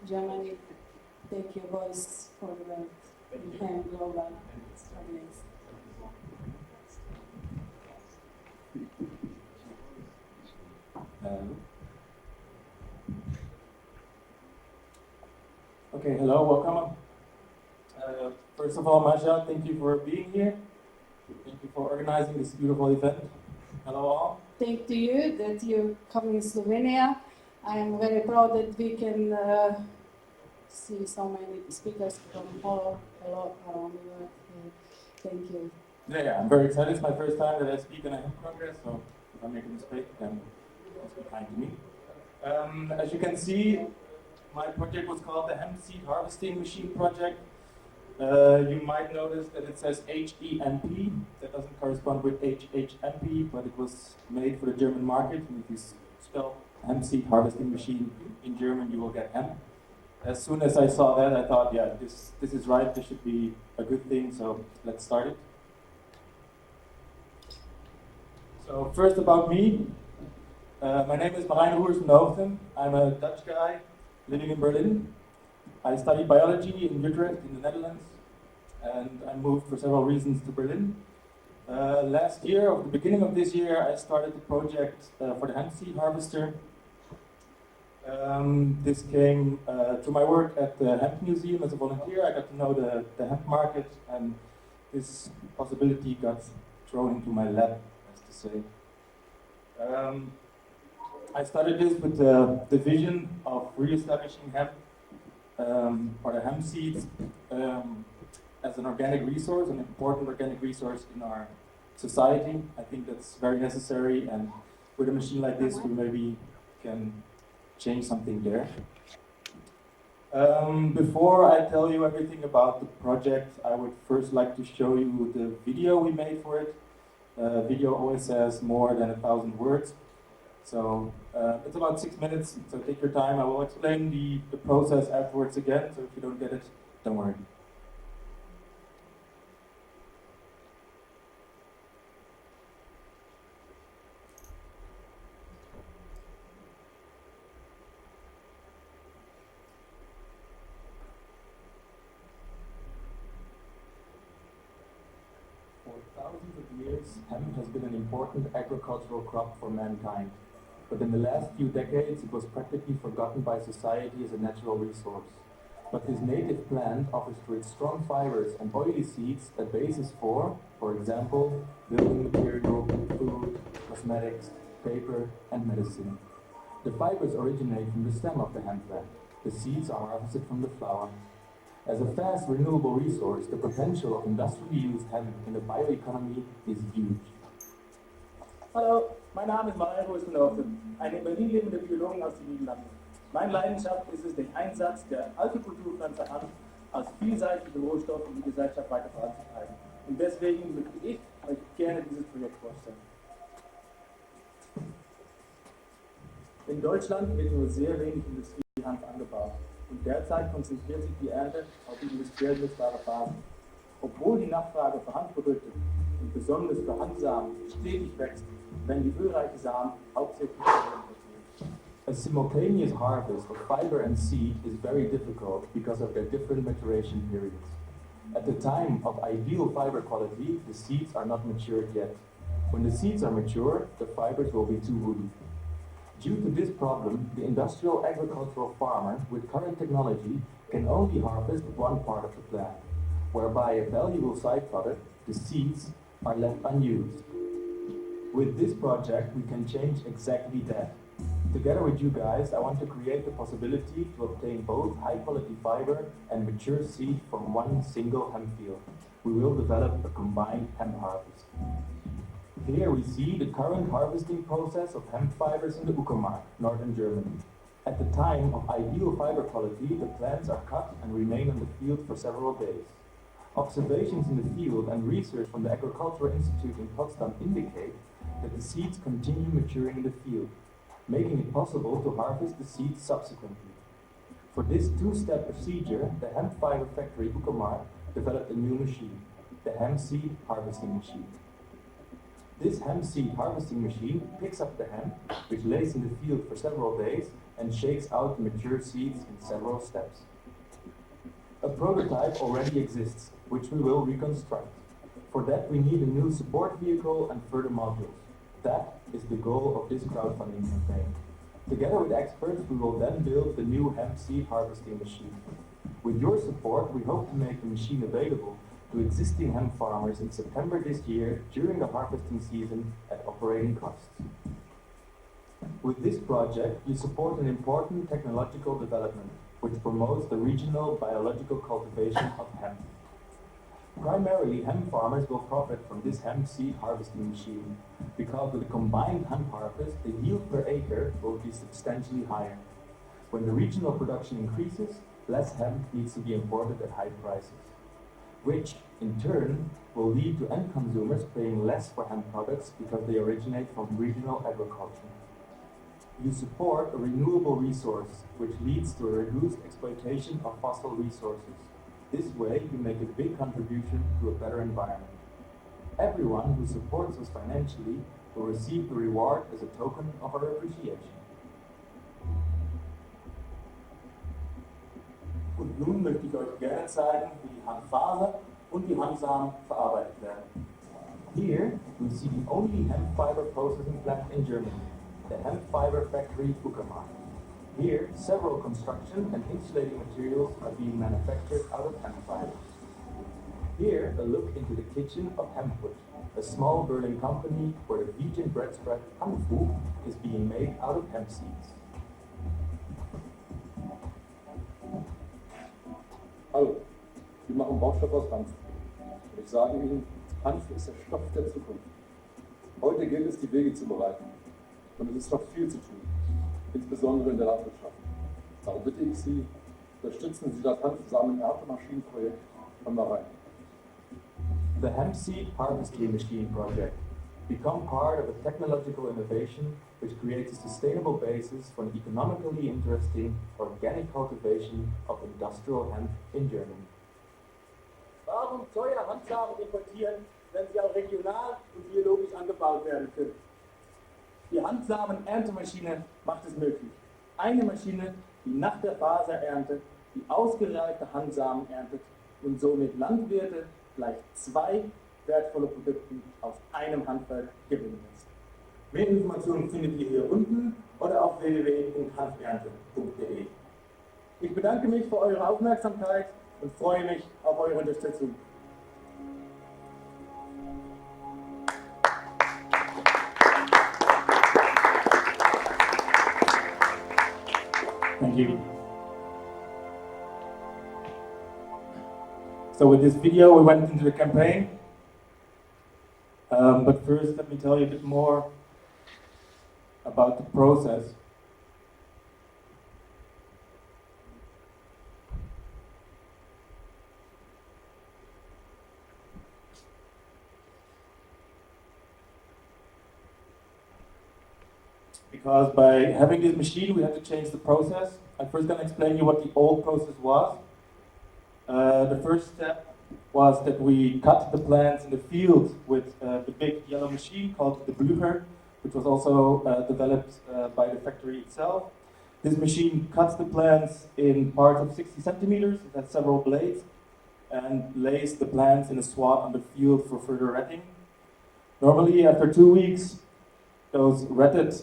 Germany take your voice forward in hemp global audience. Okay, hello, welcome. First of all, Masha, thank you for being here. Thank you for organizing this beautiful event. Hello all. Thank to you that you come in Slovenia. I am very proud that we can see so many speakers from all around the world. Thank you. Yeah, I'm very excited. It's my first time that I speak in a Hemp Congress, so if I make a mistake, then just be kind to me. As you can see, my project was called the Hemp Seed Harvesting Machine Project. You might notice that it says HEMP. That doesn't correspond with HHMP, but it was made for the German market. And if you spell Hemp Seed Harvesting Machine in German, you will get hemp. As soon as I saw that, I thought, yeah, this is right. This should be a good thing. So let's start it. So first about me. My name is Marijn Roers van Hoofden. I'm a Dutch guy living in Berlin. I studied biology in Utrecht in the Netherlands, and I moved for several reasons to Berlin. Last year, or the beginning of this year, I started the project for the hemp seed harvester. This came through my work at the Hemp Museum as a volunteer. I got to know the hemp market, and this possibility got thrown into my lap, as to say. I started this with the vision of re-establishing hemp or the hemp seeds as an organic resource, an important organic resource in our society. I think that's very necessary, and with a machine like this, we maybe can change something there. Before I tell you everything about the project, I would first like to show you the video we made for it. Video always says more than 1,000 words. So it's about 6 minutes, so take your time. I will explain the process afterwards again, so if you don't get it, don't worry. For thousands of years, hemp has been an important agricultural crop for mankind. But in the last few decades, it was practically forgotten by society as a natural resource. But this native plant offers through its strong fibers and oily seeds a basis for example, building material, food, cosmetics, paper, and medicine. The fibers originate from the stem of the hemp plant. The seeds are harvested from the flower. As a fast, renewable resource, the potential of industrially used hemp in the bioeconomy is huge. Hallo, mein Name ist Marijn Roers van Hoofden, eine in Berlin lebende Biologin aus den Niederlanden. Meine Leidenschaft ist es, den Einsatz der Altokulturpflanze Hanf als vielseitige Rohstoff in die Gesellschaft weiter voranzutreiben. Und deswegen möchte ich euch gerne dieses Projekt vorstellen. In Deutschland wird nur sehr wenig Industriehanf angebaut und derzeit konzentriert sich die Ernte auf die industriell nutzbare Phasen. Obwohl die Nachfrage für Hanfprodukte und besonders für Hanfsamen stetig wächst, werden die ölreichen Samen hauptsächlich importiert. A simultaneous harvest of fiber and seed is very difficult because of their different maturation periods. At the time of ideal fiber quality, the seeds are not matured yet. When the seeds are mature, the fibers will be too woody. Due to this problem, the industrial agricultural farmer with current technology can only harvest one part of the plant, whereby a valuable side product, the seeds, are left unused. With this project, we can change exactly that. Together with you guys, I want to create the possibility to obtain both high-quality fiber and mature seed from one single hemp field. We will develop a combined hemp harvest. Here we see the current harvesting process of hemp fibers in the Uckermark, northern Germany. At the time of ideal fiber quality, the plants are cut and remain on the field for several days. Observations in the field and research from the Agricultural Institute in Potsdam indicate that the seeds continue maturing in the field, making it possible to harvest the seeds subsequently. For this two-step procedure, the hemp fiber factory Uckermark developed a new machine, the hemp seed harvesting machine. This hemp seed harvesting machine picks up the hemp, which lays in the field for several days, and shakes out the mature seeds in several steps. A prototype already exists, which we will reconstruct. For that, we need a new support vehicle and further modules. That is the goal of this crowdfunding campaign. Together with experts, we will then build the new hemp seed harvesting machine. With your support, we hope to make the machine available to existing hemp farmers in September this year during the harvesting season at operating costs. With this project, you support an important technological development which promotes the regional biological cultivation of hemp. Primarily, hemp farmers will profit from this hemp seed harvesting machine because with the combined hemp harvest, the yield per acre will be substantially higher. When the regional production increases, less hemp needs to be imported at high prices, which in turn will lead to end consumers paying less for hemp products because they originate from regional agriculture. You support a renewable resource which leads to a reduced exploitation of fossil resources. This way, you make a big contribution to a better environment. Everyone who supports us financially will receive the reward as a token of our appreciation. Und nun möchte ich euch gerne zeigen, wie die Hanffaser und die Hanfsamen verarbeitet werden. Here, we see the only hemp fiber processing plant in Germany, the hemp fiber factory Uckermark. Here, several construction and insulating materials are being manufactured out of hemp fibers. Here, a look into the kitchen of Hempwood, a small Berlin company where the vegan bread spread Hanfu is being made out of hemp seeds. Hallo, wir machen Baustoffe aus Hanf. Und ich sage Ihnen, Hanf ist der Stoff der Zukunft. Heute gilt es, die Wege zu bereiten. Und es ist noch viel zu tun, insbesondere in der Landwirtschaft. Darum bitte ich Sie, unterstützen Sie das Hanfsamen-Erntemaschinenprojekt von Marein. The hemp seed harvesting machine project. Become part of a technological innovation which creates a sustainable basis for an economically interesting organic cultivation of industrial hemp in Germany. Warum teuer Hanfsamen importieren, wenn sie auch regional und biologisch angebaut werden können? Die Hanfsamen-Erntemaschine macht es möglich. Eine Maschine, die nach der Faserernte die ausgereifte Hanfsamen erntet und somit Landwirte gleich 2 wertvolle Produkte aus einem Handwerk gewinnen lässt. Mehr Informationen findet ihr hier unten oder auf www.hanfernte.de. Ich bedanke mich für eure Aufmerksamkeit und freue mich auf eure Unterstützung. Thank you. So with this video, we went into the campaign. But first, let me tell you a bit more about the process. Because by having this machine, we had to change the process. I'm first going to explain you what the old process was. The first step was that we cut the plants in the field with the big yellow machine called the Blücher, which was also developed by the factory itself. This machine cuts the plants in parts of 60 centimeters, it has several blades, and lays the plants in a swath on the field for further retting. Normally, after 2 weeks, those retted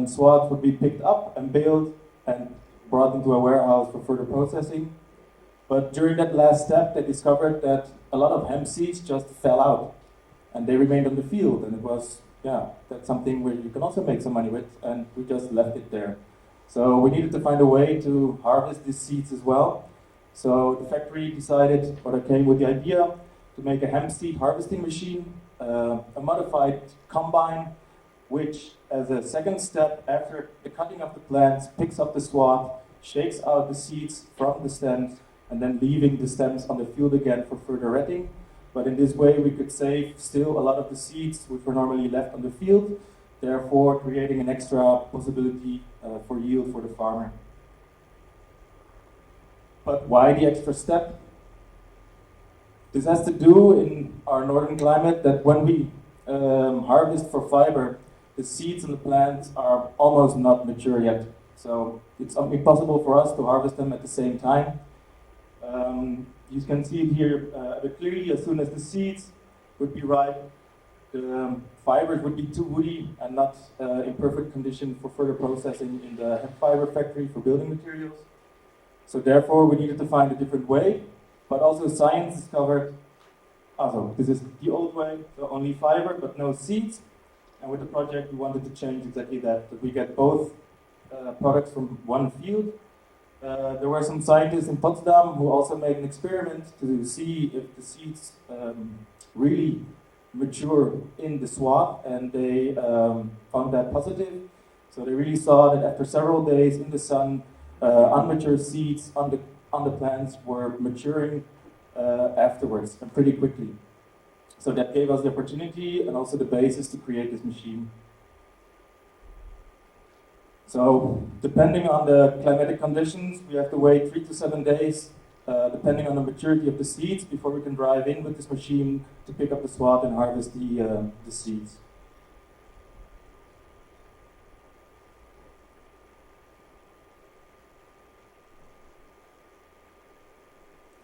swaths would be picked up and baled and brought into a warehouse for further processing. But during that last step, they discovered that a lot of hemp seeds just fell out and they remained on the field. And it was, that's something where you can also make some money with, and we just left it there. So we needed to find a way to harvest these seeds as well. So the factory decided, or they came with the idea to make a hemp seed harvesting machine, a modified combine, which as a second step after the cutting of the plants, picks up the swath, shakes out the seeds from the stems, and then leaving the stems on the field again for further retting. But in this way we could save still a lot of the seeds which were normally left on the field, therefore creating an extra possibility for yield for the farmer. But why the extra step? This has to do in our northern climate that when we harvest for fiber, the seeds in the plants are almost not mature yet. So it's impossible for us to harvest them at the same time. You can see it here clearly. As soon as the seeds would be ripe, the fibers would be too woody and not in perfect condition for further processing in the hemp fiber factory for building materials. So therefore we needed to find a different way, but also science discovered, also this is the old way, so only fiber but no seeds. And with the project we wanted to change exactly that we get both products from one field. There were some scientists in Potsdam who also made an experiment to see if the seeds really mature in the swab, and they found that positive. So they really saw that after several days in the sun, unmature seeds on the plants were maturing afterwards and pretty quickly. So that gave us the opportunity and also the basis to create this machine. So depending on the climatic conditions, we have to wait 3 to 7 days, depending on the maturity of the seeds, before we can drive in with this machine to pick up the swab and harvest the seeds.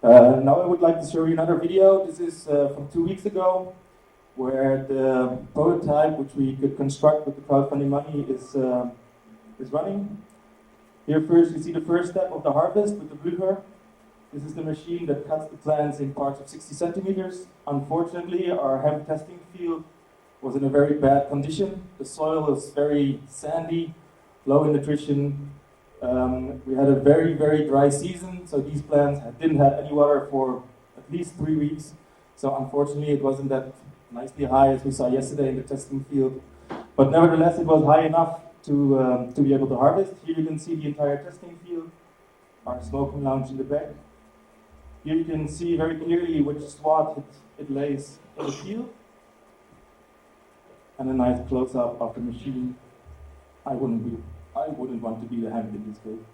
Now I would like to show you another video. This is from 2 weeks ago, where the prototype, which we could construct with the crowdfunding money, is running. Here first you see the first step of the harvest with the blüher. This is the machine that cuts the plants in parts of 60 centimeters. Unfortunately, our hemp testing field was in a very bad condition. The soil was very sandy, low in nutrition. We had a very, very dry season, so these plants didn't have any water for at least 3 weeks. So unfortunately, it wasn't that nicely high as we saw yesterday in the testing field. But nevertheless, it was high enough to be able to harvest. Here you can see the entire testing field, our smoking lounge in the back. Here you can see very clearly which swat it lays in the field. And a nice close-up of the machine. I wouldn't want to be the hemp in this case.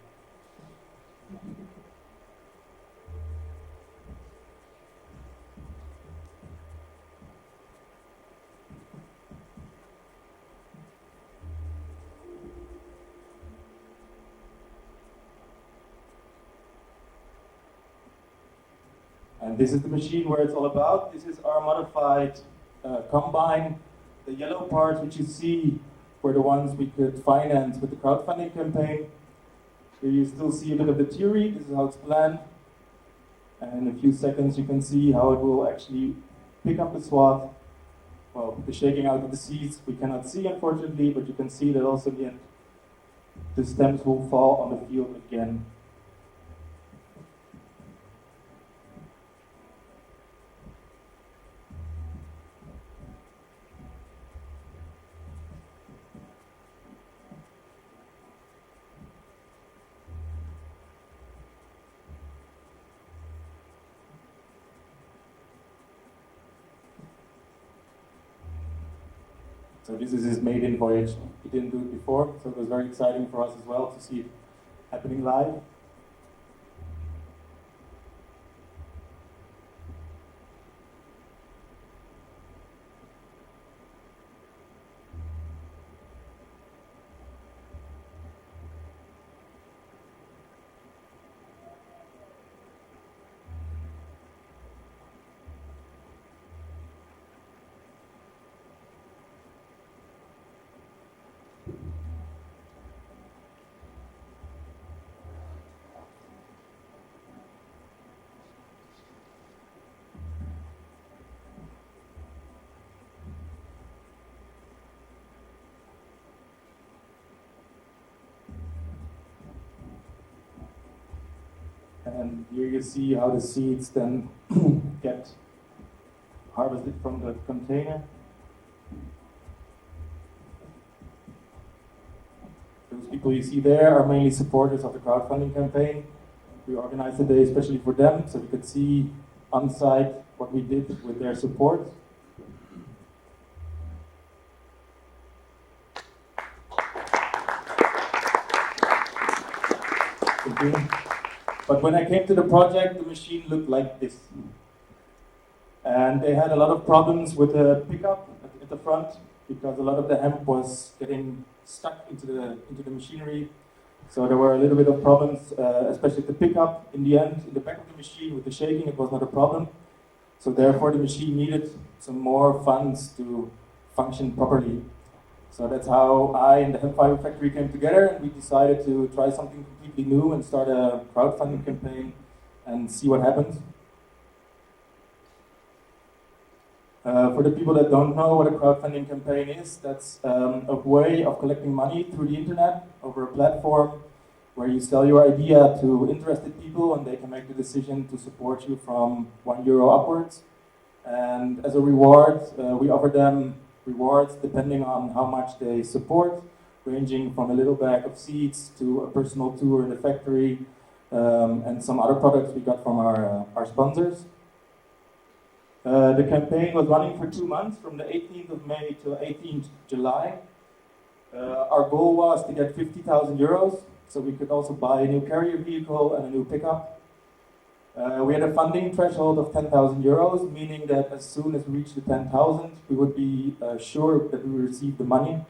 And this is the machine where it's all about. This is our modified combine. The yellow parts which you see were the ones we could finance with the crowdfunding campaign. Here you still see a bit of the theory. This is how it's planned. And in a few seconds you can see how it will actually pick up the swat. Well, the shaking out of the seeds we cannot see, unfortunately, but you can see that also in the end the stems will fall on the field again. So this is his maiden voyage. He didn't do it before, so it was very exciting for us as well to see it happening live. And here you see how the seeds then get harvested from the container. Those people you see there are mainly supporters of the crowdfunding campaign. We organized the day especially for them, so we could see on site what we did with their support. Thank you. But when I came to the project, the machine looked like this. And they had a lot of problems with the pickup at the front, because a lot of the hemp was getting stuck into the machinery. So there were a little bit of problems, especially the pickup in the end, in the back of the machine with the shaking, it was not a problem. So therefore the machine needed some more funds to function properly. So that's how I and the Hemp Fiber Factory came together, and we decided to try something completely new and start a crowdfunding campaign and see what happens. For the people that don't know what a crowdfunding campaign is, that's a way of collecting money through the internet over a platform where you sell your idea to interested people and they can make the decision to support you from €1 upwards. And as a reward, we offer them rewards depending on how much they support, ranging from a little bag of seeds to a personal tour in the factory and some other products we got from our sponsors. The campaign was running for 2 months, from the 18th of May to 18th July. Our goal was to get €50,000, so we could also buy a new carrier vehicle and a new pickup. We had a funding threshold of €10,000, meaning that as soon as we reached the 10,000, we would be sure that we would receive the money.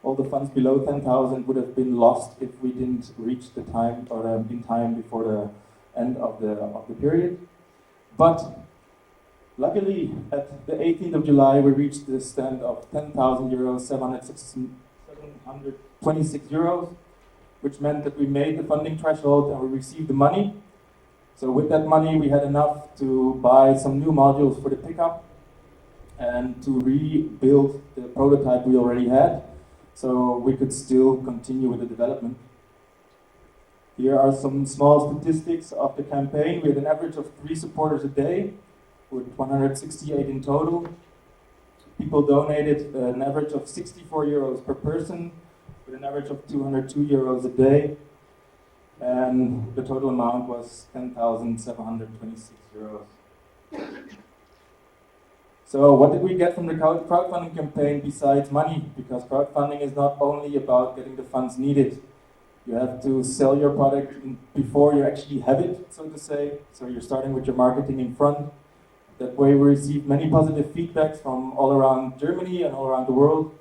All the funds below 10,000 would have been lost if we didn't reach the time or in time before the end of the period. But luckily, at the 18th of July, we reached the stand of €10,000, €726, which meant that we made the funding threshold and we received the money. So with that money, we had enough to buy some new modules for the pickup and to rebuild the prototype we already had, so we could still continue with the development. Here are some small statistics of the campaign. We had an average of 3 supporters a day, with 168 in total. People donated an average of €64 per person, with an average of €202 a day. And the total amount was €10,726. So what did we get from the crowdfunding campaign besides money? Because crowdfunding is not only about getting the funds needed. You have to sell your product before you actually have it, so to say. So you're starting with your marketing in front. That way we received many positive feedbacks from all around Germany and all around the world.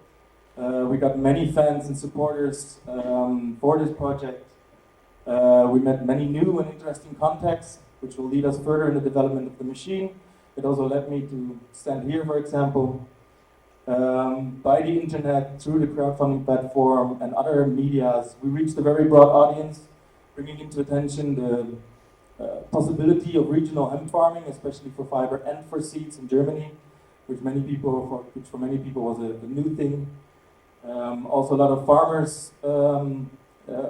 We got many fans and supporters for this project. We met many new and interesting contacts, which will lead us further in the development of the machine. It also led me to stand here, for example. By the internet, through the crowdfunding platform and other medias, we reached a very broad audience, bringing into attention the possibility of regional hemp farming, especially for fiber and for seeds in Germany, which for many people was a new thing. Also, a lot of farmers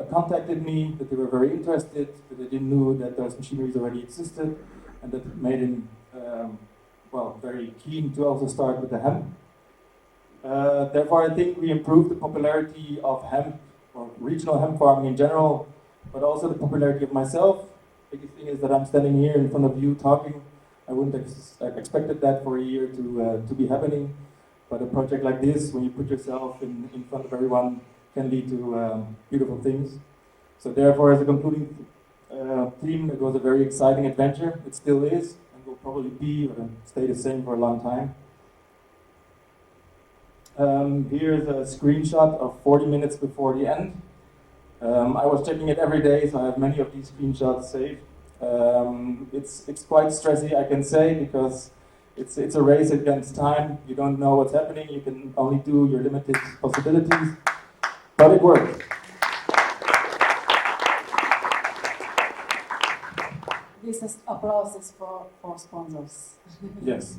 contacted me that they were very interested, that they didn't know that those machineries already existed, and that made them very keen to also start with the hemp. Therefore, I think we improved the popularity of hemp or regional hemp farming in general, but also the popularity of myself. The biggest thing is that I'm standing here in front of you talking. I wouldn't have expected that for a year to be happening. But a project like this, when you put yourself in front of everyone, can lead to beautiful things. So therefore, as a concluding theme, it was a very exciting adventure. It still is, and will probably be or stay the same for a long time. Here's a screenshot of 40 minutes before the end. I was checking it every day, so I have many of these screenshots saved. It's quite stressy, I can say, because it's a race against time. You don't know what's happening. You can only do your limited possibilities, but it worked. This is applause is for sponsors. Yes,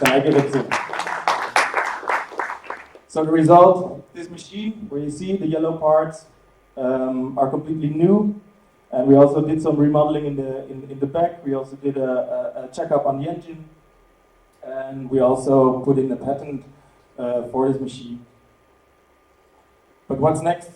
then I give it to. So the result, this machine, where you see the yellow parts, are completely new, and we also did some remodeling in the back. We also did a checkup on the engine, and we also put in a patent for this machine. But what's next?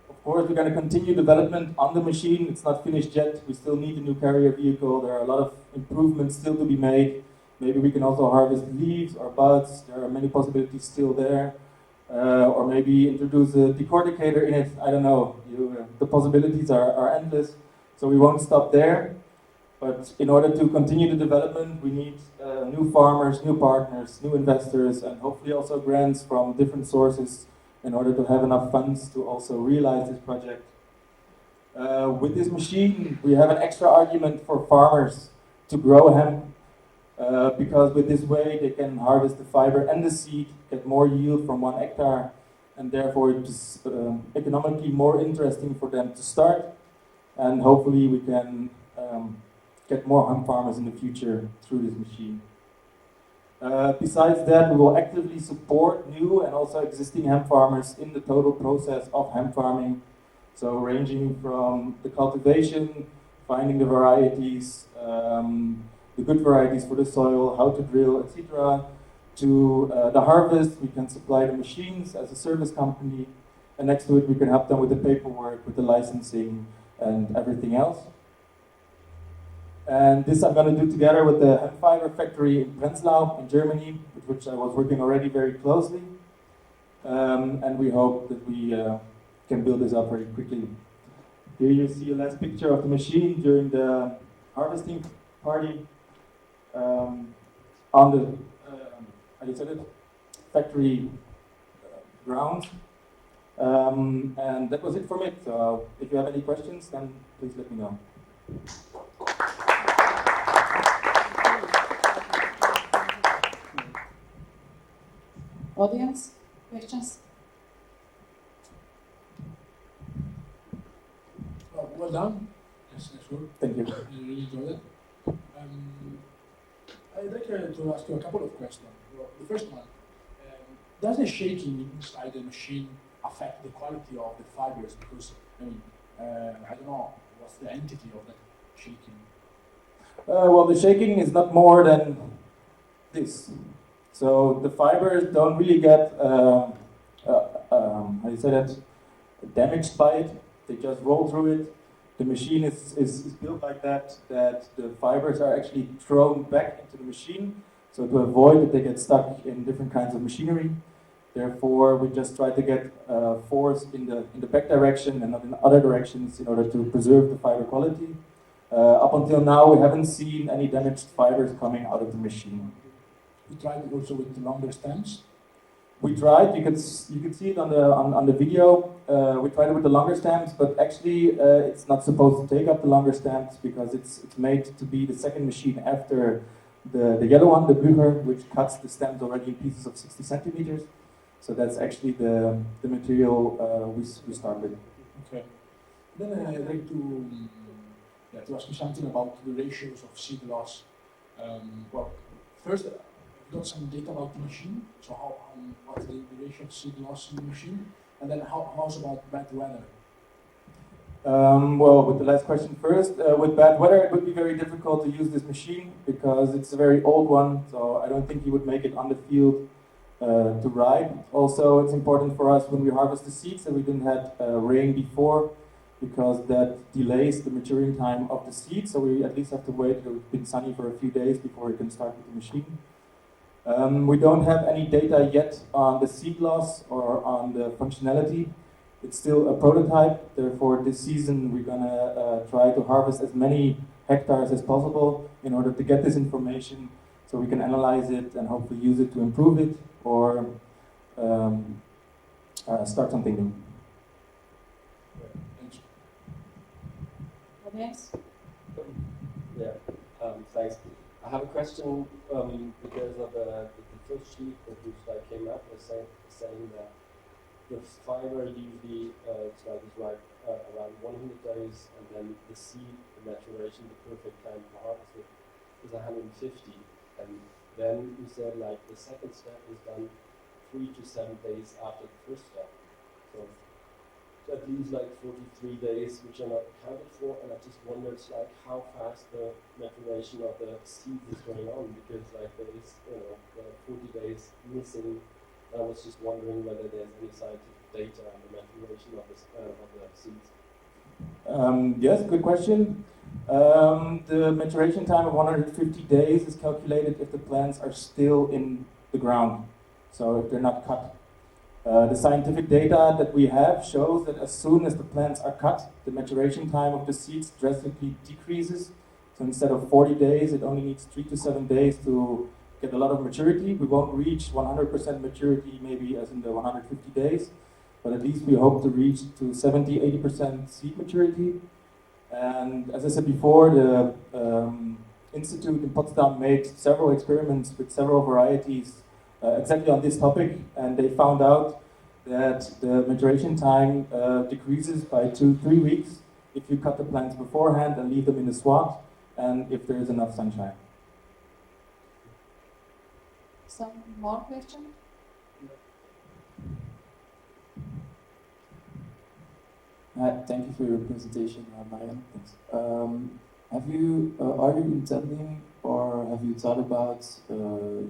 Of course, we're going to continue development on the machine. It's not finished yet. We still need a new carrier vehicle. There are a lot of improvements still to be made. Maybe we can also harvest leaves or buds. There are many possibilities still there. Or maybe introduce a decorticator in it. I don't know. The possibilities are endless. So we won't stop there. But in order to continue the development, we need new farmers, new partners, new investors, and hopefully also grants from different sources in order to have enough funds to also realize this project. With this machine, we have an extra argument for farmers to grow hemp, because with this way they can harvest the fiber and the seed, get more yield from 1 hectare, and therefore it is economically more interesting for them to start, and hopefully we can get more hemp farmers in the future through this machine. Besides that, we will actively support new and also existing hemp farmers in the total process of hemp farming. So ranging from the cultivation, finding the varieties, the good varieties for the soil, how to drill, etc. To the harvest, we can supply the machines as a service company. And next to it, we can help them with the paperwork, with the licensing, and everything else. And this I'm going to do together with the hemp fiber factory in Prenzlau in Germany, with which I was working already very closely. And we hope that we can build this up very quickly. Here you see a last picture of the machine during the harvesting party on the how do you say it? Factory grounds. And that was it for me. So if you have any questions, then please let me know. Audience, questions? Well done. Yes, sure. Thank you. I really enjoyed it. I'd like to ask you a couple of questions. Well, the first one, does the shaking inside the machine affect the quality of the fibers? Because, I mean, I don't know, what's the entity of that shaking? Well, the shaking is not more than this. So the fibers don't really get, how do you say that, damaged by it. They just roll through it. The machine is built like that the fibers are actually thrown back into the machine, so to avoid that they get stuck in different kinds of machinery. Therefore, we just try to get force in the back direction and not in other directions in order to preserve the fiber quality. Up until now, we haven't seen any damaged fibers coming out of the machine. You tried also with the longer stems? We tried. You could see it on the video. We tried it with the longer stems, but actually it's not supposed to take up the longer stems because it's made to be the second machine after the yellow one, the Bücher, which cuts the stems already in pieces of 60 centimeters. So that's actually the material we start with. Okay. Then I'd like to ask you something about the ratios of seed loss. Well, first, got some data about the machine, so what's the ratio of seed loss in the machine, and then how's about bad weather? Well, with the last question first, with bad weather it would be very difficult to use this machine because it's a very old one, so I don't think you would make it on the field to ride. Also, it's important for us when we harvest the seeds that we didn't have rain before, because that delays the maturing time of the seed, so we at least have to wait till it's been sunny for a few days before we can start with the machine. We don't have any data yet on the seed loss or on the functionality. It's still a prototype, therefore this season we're gonna try to harvest as many hectares as possible in order to get this information so we can analyze it and hopefully use it to improve it or start something new. Audience? Yeah, thanks. I have a question because of the first sheet that which I came up with saying that the fiber usually around 100 days, and then the seed, the maturation, the perfect time to harvest it is 150. And then you said like the second step is done 3 to 7 days after the first step. So that leaves like 43 days which are not accounted for, and I just wondered like how fast the maturation of the seed is going on, because like there is 40 days missing. I was just wondering whether there's any scientific data on the maturation of the seeds. Yes, good question. The maturation time of 150 days is calculated if the plants are still in the ground, so if they're not cut. The scientific data that we have shows that as soon as the plants are cut, the maturation time of the seeds drastically decreases. So instead of 40 days, it only needs 3 to 7 days to get a lot of maturity. We won't reach 100% maturity maybe as in the 150 days, but at least we hope to reach to 70–80% seed maturity. And as I said before, the Institute in Potsdam made several experiments with several varieties exactly on this topic, and they found out that the maturation time decreases by 2–3 weeks if you cut the plants beforehand and leave them in the swat, and if there is enough sunshine. Some more questions? Thank you for your presentation, Marianne. Are you intending or have you thought about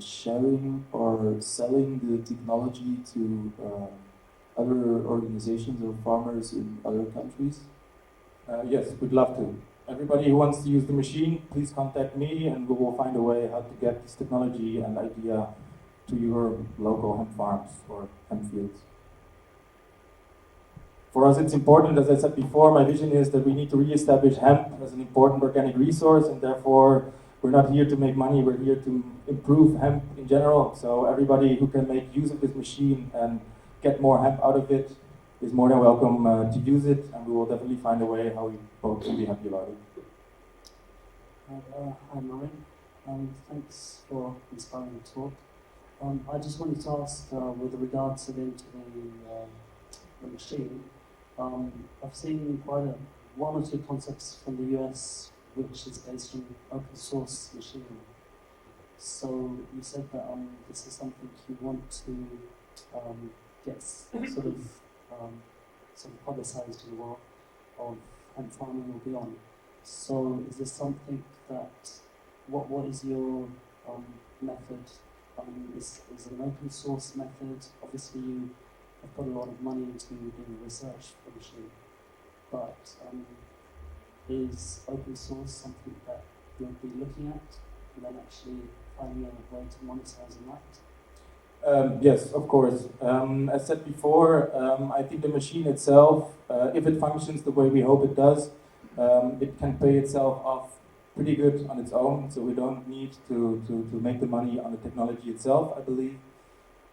sharing or selling the technology to other organizations or farmers in other countries? Yes, we'd love to. Everybody who wants to use the machine, please contact me and we will find a way how to get this technology and idea to your local hemp farms or hemp fields. For us, it's important, as I said before, my vision is that we need to re-establish hemp as an important organic resource, and therefore we're not here to make money, we're here to improve hemp in general. So everybody who can make use of this machine and get more hemp out of it is more than welcome to use it, and we will definitely find a way how we both can be happy about it. Hi, Maureen. Thanks for inspiring the talk. I just wanted to ask, with regards to the machine, I've seen one or two concepts from the US which is based on open source machinery. So you said that this is something you want to get sort of publicized in the world of hemp farming or beyond. So is this something that, what is your method? Is an open source method? Obviously you have put a lot of money into doing research for the machine, but is open source something that you'll be looking at and then actually finding a way to monetize that? Yes, of course. As said before, I think the machine itself, if it functions the way we hope it does, it can pay itself off pretty good on its own, so we don't need to make the money on the technology itself, I believe.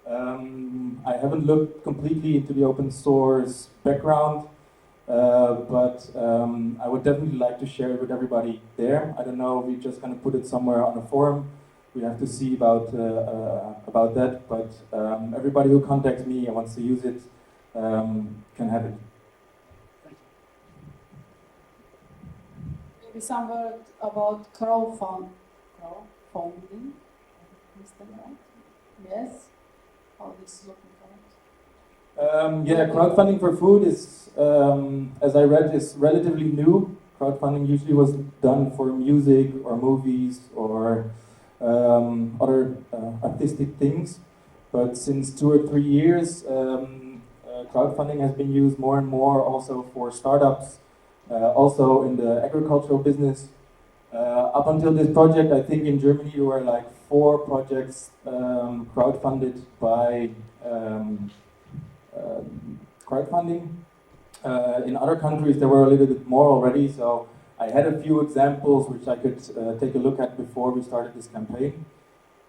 I haven't looked completely into the open source background, but I would definitely like to share it with everybody there. I don't know if we're just going to put it somewhere on a forum. We have to see about that, but everybody who contacts me and wants to use it can have it. Maybe some word about crowdfunding. Is that right? Yes? How this is looking like? Yeah, crowdfunding for food is, as I read, is relatively new. Crowdfunding usually was done for music or movies or other artistic things. But since 2 or 3 years, crowdfunding has been used more and more also for startups, also in the agricultural business. Up until this project, I think in Germany there were like 4 projects crowdfunded by crowdfunding. In other countries there were a little bit more already, so I had a few examples which I could take a look at before we started this campaign.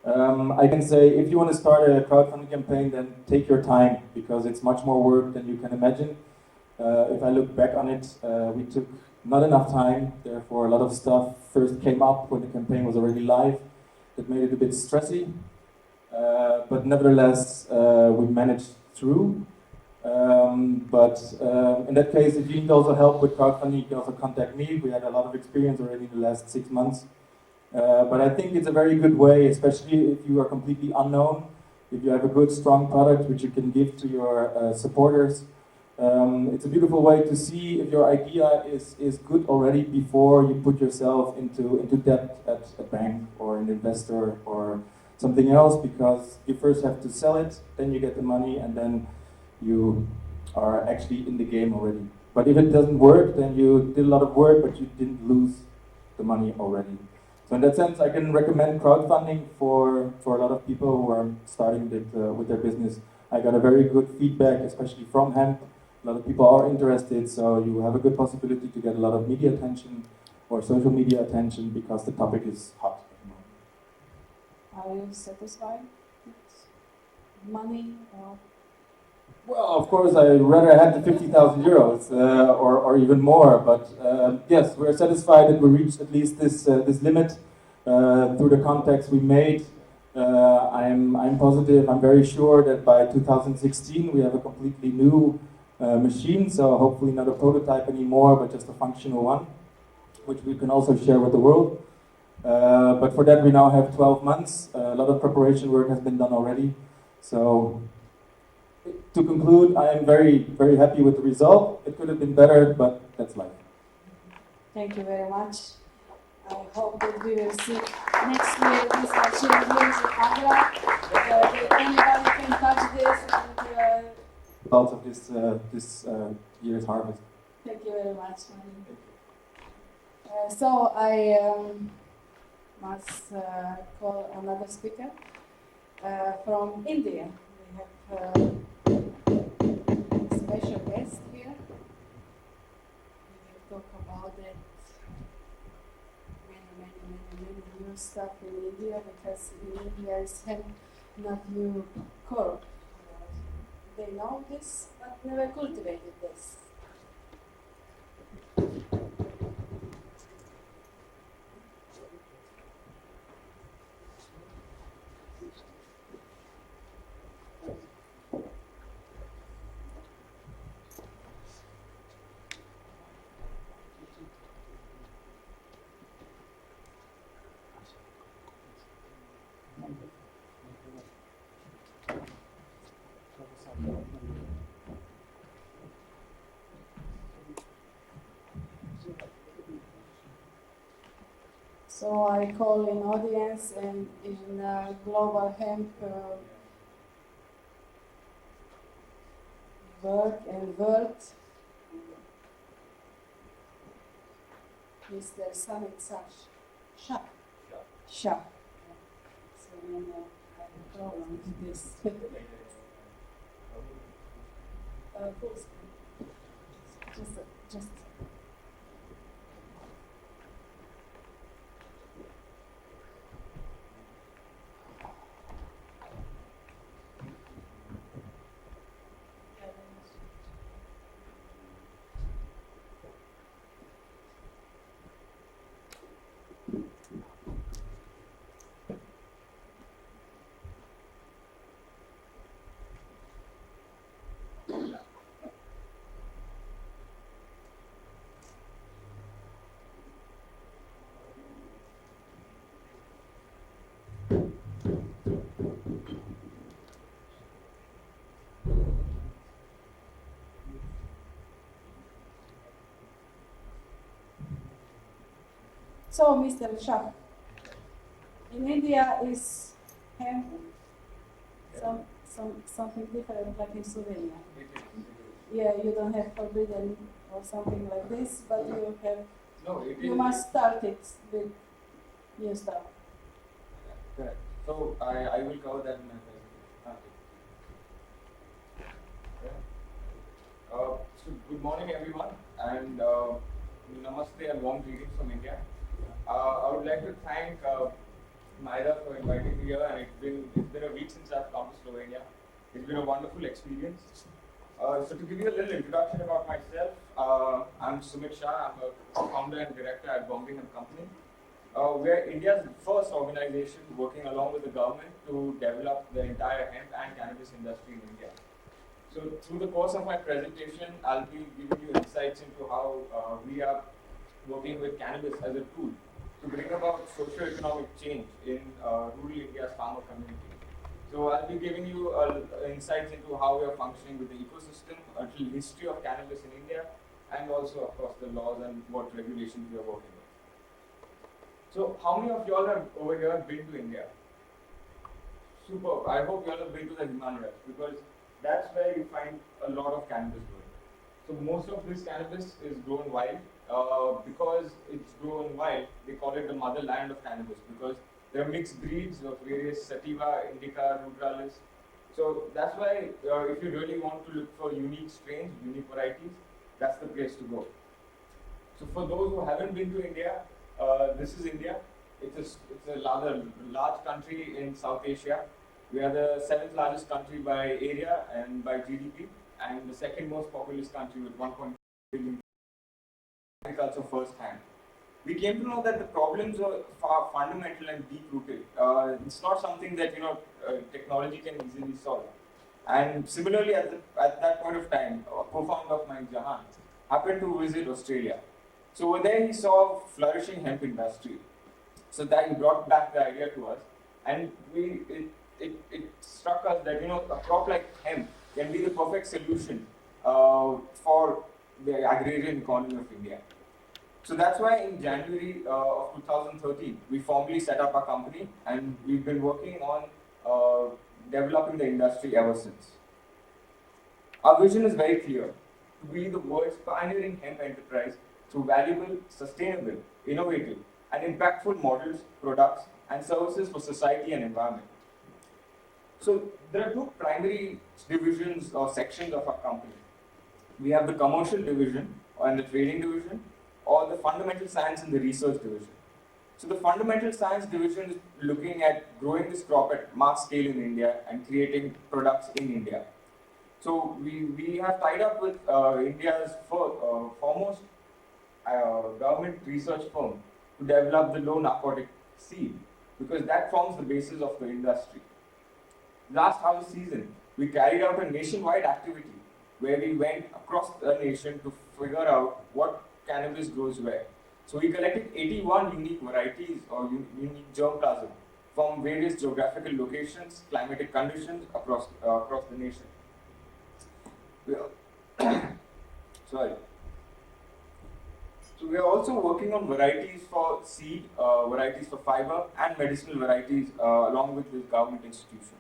I can say if you want to start a crowdfunding campaign, then take your time, because it's much more work than you can imagine. If I look back on it, we took not enough time, therefore a lot of stuff first came up when the campaign was already live. That made it a bit stressy, but nevertheless we managed through. But in that case, if you need also help with crowdfunding, you can also contact me. We had a lot of experience already in the last 6 months. But I think it's a very good way, especially if you are completely unknown, if you have a good, strong product which you can give to your supporters. It's a beautiful way to see if your idea is good already before you put yourself into debt at a bank or an investor or something else, because you first have to sell it, then you get the money, and then you are actually in the game already. But if it doesn't work, then you did a lot of work, but you didn't lose the money already. So in that sense, I can recommend crowdfunding for a lot of people who are starting with their business. I got a very good feedback, especially from hemp. A lot of people are interested, so you have a good possibility to get a lot of media attention or social media attention, because the topic is hot at the moment. Are you satisfied with money? Or Well, of course, I rather had the 50,000 euros or even more, but yes, we're satisfied that we reached at least this limit through the contacts we made. I'm positive, I'm very sure that by 2016 we have a completely new machine, so hopefully not a prototype anymore, but just a functional one, which we can also share with the world. But for that we now have 12 months. A lot of preparation work has been done already. So to conclude, I am very, very happy with the result. It could have been better, but that's life. Thank you very much. I hope that we will see next year this machine here in Agra. Anybody can touch this and Results of this year's harvest. thank you very much, Mani. So I must call another speaker from India. We have a special guest here. We will talk about that many new stuff in India, because in India is hemp not new crop. They know this, but never cultivated this. So I call in audience and in global hemp work and world, Mr. Samit Shah. Shah. So I have a problem with this. Full screen. Just. So, Mr. Shah, in India is hemp something different like in Slovenia. Yeah, you don't have forbidden or something like this, but you have. No, you must start it with new stuff. Correct. So I will cover that in my presentation. So good morning everyone, and namaste and warm greetings from India. I would like to thank Maida for inviting me here, and it's been a week since I've come to Slovenia. It's been a wonderful experience. So to give you a little introduction about myself, I'm Sumit Shah. I'm a founder and director at Bombay Hemp Company. We are India's first organization working along with the government to develop the entire hemp and cannabis industry in India. So through the course of my presentation, I'll be giving you insights into how we are working with cannabis as a tool to bring about socio-economic change in rural India's farmer community. So I'll be giving you insights into how we are functioning with the ecosystem, a little history of cannabis in India, and also, of course, the laws and what regulations we are working with. So how many of y'all have over here been to India? Superb. I hope y'all have been to the Himalayas, because that's where you find a lot of cannabis growing. So most of this cannabis is grown wild. Because it's grown wild, they call it the motherland of cannabis, because there are mixed breeds of various sativa, indica, ruderalis. So that's why if you really want to look for unique strains, unique varieties, that's the place to go. So for those who haven't been to India, this is India. It's a rather large country in South Asia. We are the 7th largest country by area and by GDP, and the 2nd most populous country with 1.2 billion agriculture firsthand. We came to know that the problems are far fundamental and deep-rooted. It's not something that technology can easily solve. And similarly, at that point of time, a co-founder of mine, Jahan, happened to visit Australia. So over there, he saw flourishing hemp industry. So that he brought back the idea to us, and it struck us that a crop like hemp can be the perfect solution for the agrarian economy of India. So that's why in January of 2013, we formally set up our company, and we've been working on developing the industry ever since. Our vision is very clear: to be the world's pioneering hemp enterprise through valuable, sustainable, innovative, and impactful models, products, and services for society and environment. So there are two primary divisions or sections of our company. We have the commercial division and the trading division, or the fundamental science and the research division. So the fundamental science division is looking at growing this crop at mass scale in India and creating products in India. So we have tied up with India's foremost government research firm to develop the low narcotic seed, because that forms the basis of the industry. Last harvest season, we carried out a nationwide activity where we went across the nation to figure out what cannabis grows where. So we collected 81 unique varieties or unique germplasm from various geographical locations, climatic conditions across the nation. Sorry. So we are also working on varieties for seed, varieties for fiber, and medicinal varieties along with this government institution.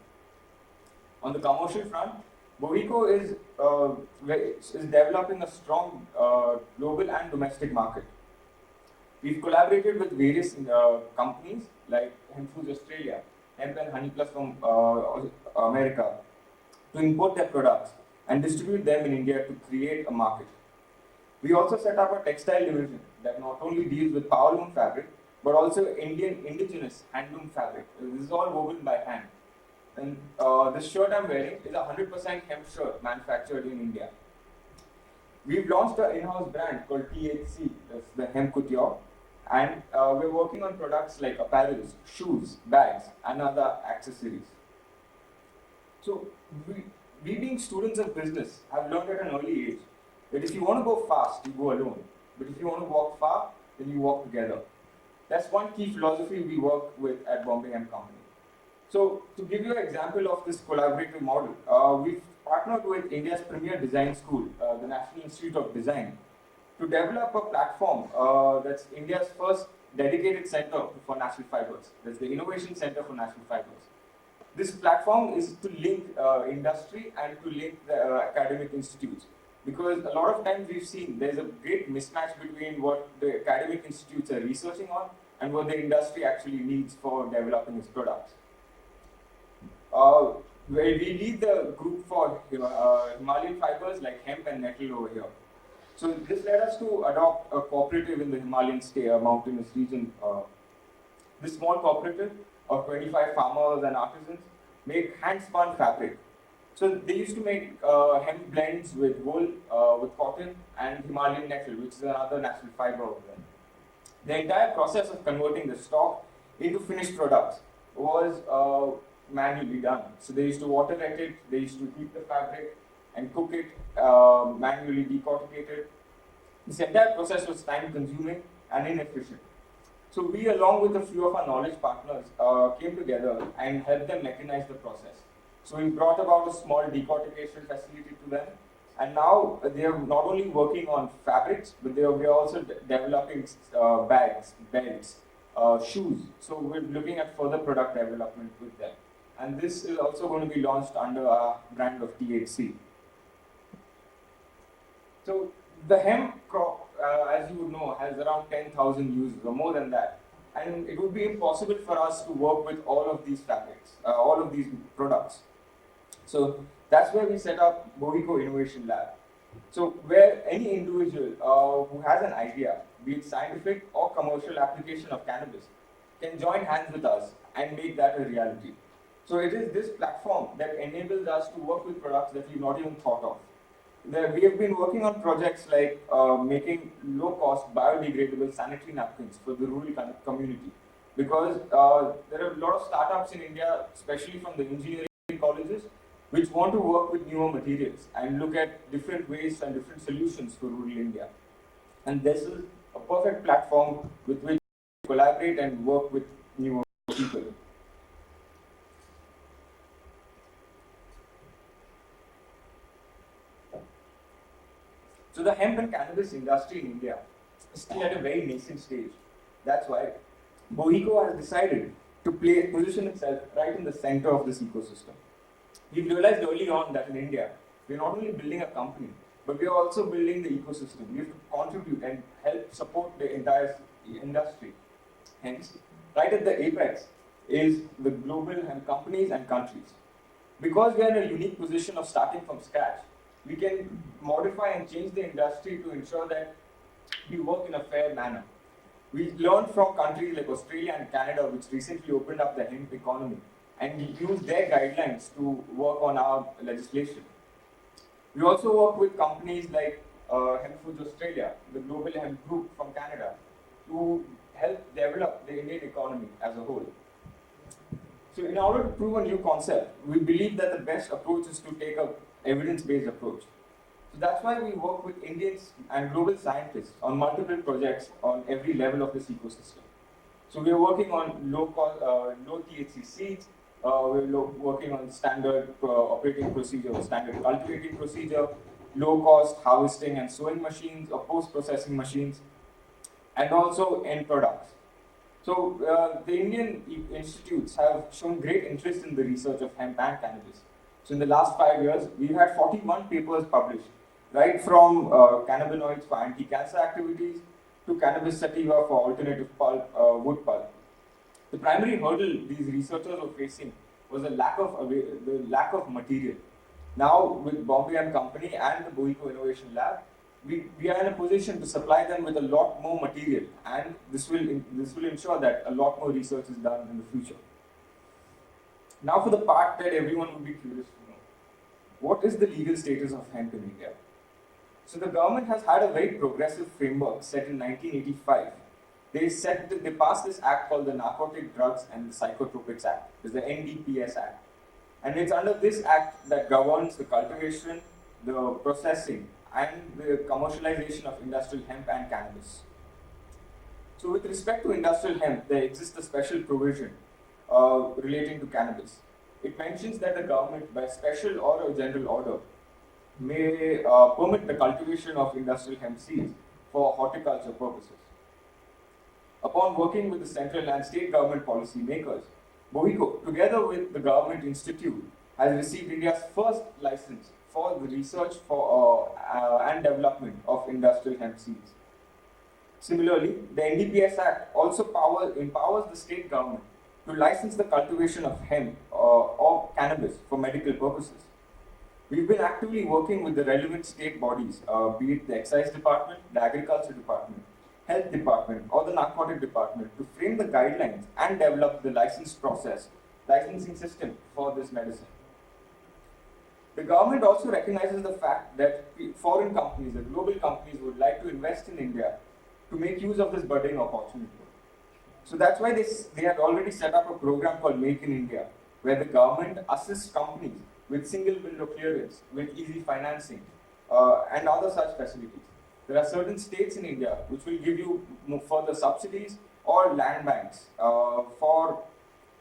On the commercial front, Bovico is developing a strong global and domestic market. We've collaborated with various companies like Hemp Foods Australia, Hemp and Honey Plus from America, to import their products and distribute them in India to create a market. We also set up a textile division that not only deals with powerloom fabric, but also indigenous handloom fabric. This is all woven by hand. And this shirt I'm wearing is a 100% hemp shirt manufactured in India. We've launched an in-house brand called THC, that's the Hemp Couture, and we're working on products like apparels, shoes, bags, and other accessories. So we being students of business have learned at an early age that if you want to go fast, you go alone. But if you want to walk far, then you walk together. That's one key philosophy we work with at Bombay Hemp Company. So to give you an example of this collaborative model, we've partnered with India's premier design school, the National Institute of Design, to develop a platform that's India's first dedicated center for natural fibers. That's the Innovation Center for Natural Fibers. This platform is to link industry and to link the academic institutes. Because a lot of times we've seen there's a great mismatch between what the academic institutes are researching on and what the industry actually needs for developing its products. We lead the group for Himalayan fibers like hemp and nettle over here. So this led us to adopt a cooperative in the Himalayan mountainous region. This small cooperative of 25 farmers and artisans make hand-spun fabric. So they used to make hemp blends with wool, with cotton, and Himalayan nettle, which is another natural fiber over there. The entire process of converting the stock into finished products was manually done. So they used to water it, they used to heat the fabric and cook it, manually decorticate it. This entire process was time consuming and inefficient. So we, along with a few of our knowledge partners, came together and helped them mechanize the process. So we brought about a small decortication facility to them, and now they are not only working on fabrics, but we are also developing bags, belts, shoes. So we're looking at further product development with them. And this is also going to be launched under our brand of THC. So the hemp crop, as you would know, has around 10,000 uses or more than that. And it would be impossible for us to work with all of these fabrics, all of these products. So that's where we set up Bovico Innovation Lab. So where any individual who has an idea, be it scientific or commercial application of cannabis, can join hands with us and make that a reality. So it is this platform that enables us to work with products that we've not even thought of. We have been working on projects like making low-cost biodegradable sanitary napkins for the rural community, because there are a lot of startups in India, especially from the engineering colleges, which want to work with newer materials and look at different ways and different solutions for rural India. And this is a perfect platform with which to collaborate and work with newer people. So the hemp and cannabis industry in India is still at a very nascent stage. That's why Bohiko has decided to position itself right in the center of this ecosystem. We've realized early on that in India, we're not only building a company, but we're also building the ecosystem. We have to contribute and help support the entire industry. Hence, right at the apex is the global hemp companies and countries. Because we are in a unique position of starting from scratch, we can modify and change the industry to ensure that we work in a fair manner. We learned from countries like Australia and Canada, which recently opened up the hemp economy, and use their guidelines to work on our legislation. We also work with companies like Hemp Foods Australia, the global hemp group from Canada, to help develop the Indian economy as a whole. So in order to prove a new concept, we believe that the best approach is to take an evidence-based approach. So that's why we work with Indians and global scientists on multiple projects on every level of this ecosystem. So we are working on low THC seeds, we're working on standard operating procedure, standard cultivating procedure, low-cost harvesting and sowing machines or post-processing machines, and also end products. So the Indian institutes have shown great interest in the research of hemp and cannabis. So in the last 5 years, we've had 41 papers published, right from cannabinoids for anti-cancer activities to cannabis sativa for alternative pulp, wood pulp. The primary hurdle these researchers were facing was the lack of material. Now, with Bombay and Company and the Bohiko Innovation Lab, we are in a position to supply them with a lot more material, and this will ensure that a lot more research is done in the future. Now, for the part that everyone would be curious to know, what is the legal status of hemp in India? So the government has had a very progressive framework set in 1985. They passed this act called the Narcotic Drugs and the Psychotropics Act, it's the NDPS Act. And it's under this act that governs the cultivation, the processing, and the commercialization of industrial hemp and cannabis. So with respect to industrial hemp, there exists a special provision relating to cannabis. It mentions that the government, by special or a general order, may permit the cultivation of industrial hemp seeds for horticulture purposes. Upon working with the central and state government policy makers, Bohiko, together with the Government Institute, has received India's first license for the research for and development of industrial hemp seeds. Similarly, the NDPS Act also empowers the state government to license the cultivation of hemp or cannabis for medical purposes. We've been actively working with the relevant state bodies, be it the Excise Department, the Agriculture Department, Health Department, or the Narcotic Department, to frame the guidelines and develop the licensing system for this medicine. The government also recognizes the fact that foreign companies, the global companies, would like to invest in India to make use of this budding opportunity. So that's why they have already set up a program called Make in India, where the government assists companies with single window clearance, with easy financing, and other such facilities. There are certain states in India which will give you further subsidies or land banks for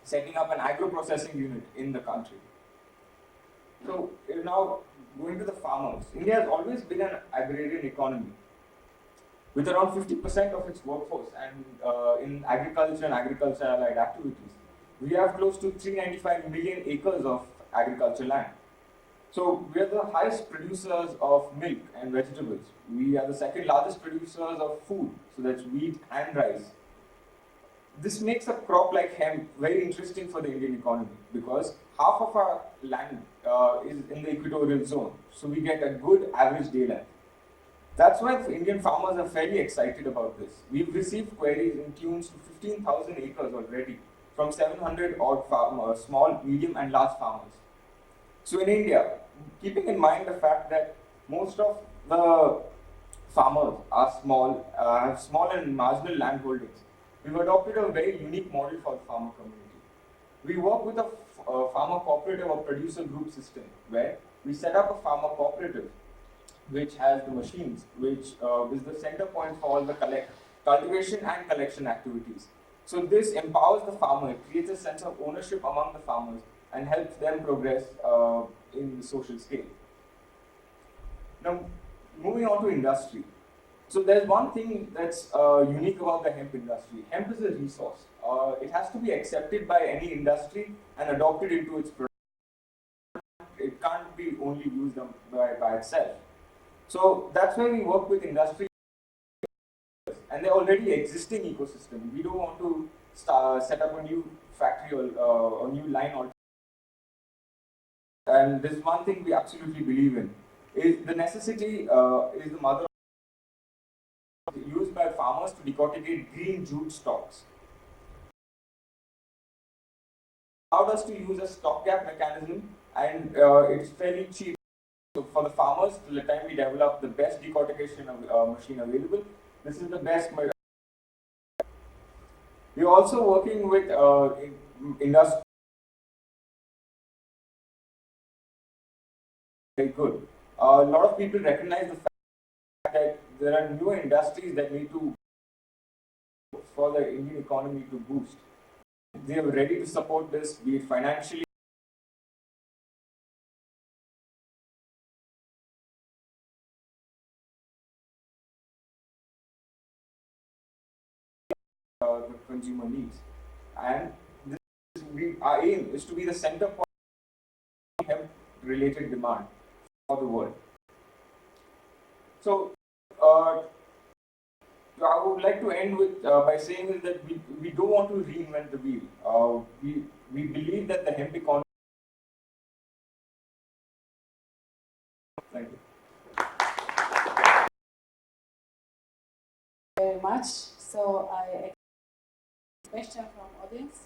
setting up an agro-processing unit in the country. So now going to the farmers, India has always been an agrarian economy, with around 50% of its workforce and in agriculture and agriculture-allied activities. We have close to 395 million acres of agriculture land. So we are the highest producers of milk and vegetables. We are the second largest producers of food, so that's wheat and rice. This makes a crop like hemp very interesting for the Indian economy, because half of our land is in the equatorial zone, so we get a good average day length. That's why Indian farmers are fairly excited about this. We've received queries in tunes to 15,000 acres already from 700 odd farmers, small, medium and large farmers. So in India, keeping in mind the fact that most of the farmers are small, have small and marginal land holdings, we've adopted a very unique model for the farmer community. We work with a farmer cooperative or producer group system where we set up a farmer cooperative which has the machines, which is the center point for all the cultivation and collection activities. So this empowers the farmer, it creates a sense of ownership among the farmers and helps them progress in the social scale. Now, moving on to industry. So there's one thing that's unique about the hemp industry. Hemp is a resource. It has to be accepted by any industry and adopted into its product. It can't be only used by itself. So that's why we work with industry and they're already existing ecosystem. We don't want to set up a new factory or a new line altogether. And there's one thing we absolutely believe in, is the necessity is the mother of used by farmers to decorticate green jute stocks. Allowed us to use a stopgap mechanism and it's fairly cheap. So for the farmers, till the time we develop the best decortication machine available, this is the best. We're also working with industry. Very good. A lot of people recognize the fact that there are new industries that need to for the Indian economy to boost. They are ready to support this, be it financially. The consumer needs, and our aim is to be the center point of hemp-related demand for the world. So, I would like to end with by saying is that we don't want to reinvent the wheel. We believe that the hemp economy. Thank you. Very much. So I question from audience.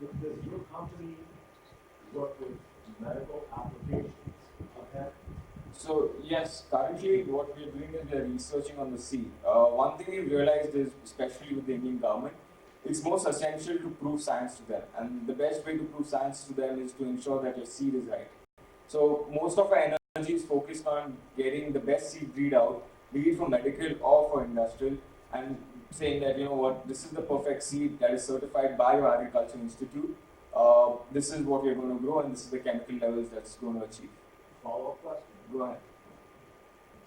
Does your company work with medical applications of hemp? So yes, currently what we are doing is we are researching on the seed. One thing we've realized is, especially with the Indian government, it's most essential to prove science to them, and the best way to prove science to them is to ensure that your seed is right. So most of our energy is focused on getting the best seed breed out, be it for medical or for industrial, and saying that, you know what, this is the perfect seed that is certified by your agriculture institute. This is what you're going to grow, and this is the chemical levels that's going to achieve. Follow-up question. Go ahead.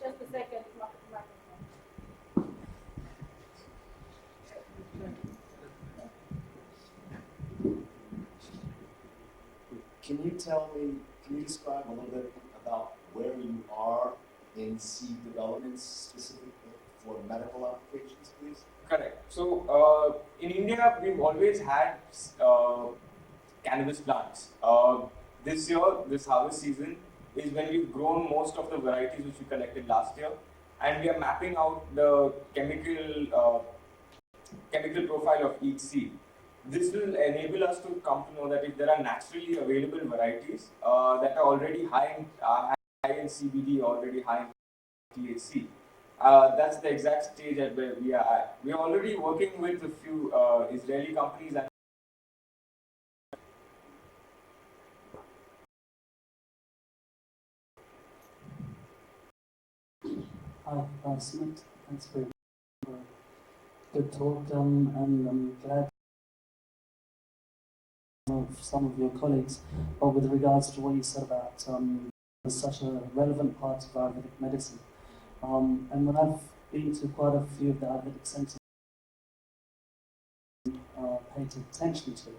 Just a second. Can you describe a little bit about where you are in seed development specifically for medical applications, please? Correct. So in India, we've always had cannabis plants. This year, this harvest season, is when we've grown most of the varieties which we collected last year, and we are mapping out the chemical profile of each seed. This will enable us to come to know that if there are naturally available varieties that are already high in CBD, already high in THC, that's the exact stage at where we are at. We are already working with a few Israeli companies and Hi, Sumit. Thanks for a good talk, and I'm glad of some of your colleagues, but with regards to what you said about such a relevant part of Ayurvedic medicine. And when I've been to quite a few of the Ayurvedic centers, paid attention to.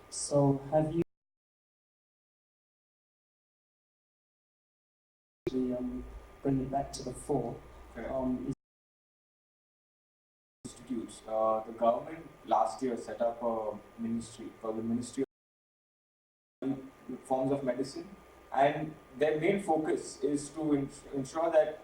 So have you bring it back to the fore? Institutes. The government last year set up a ministry called the Ministry of Forms of Medicine, and their main focus is to ensure that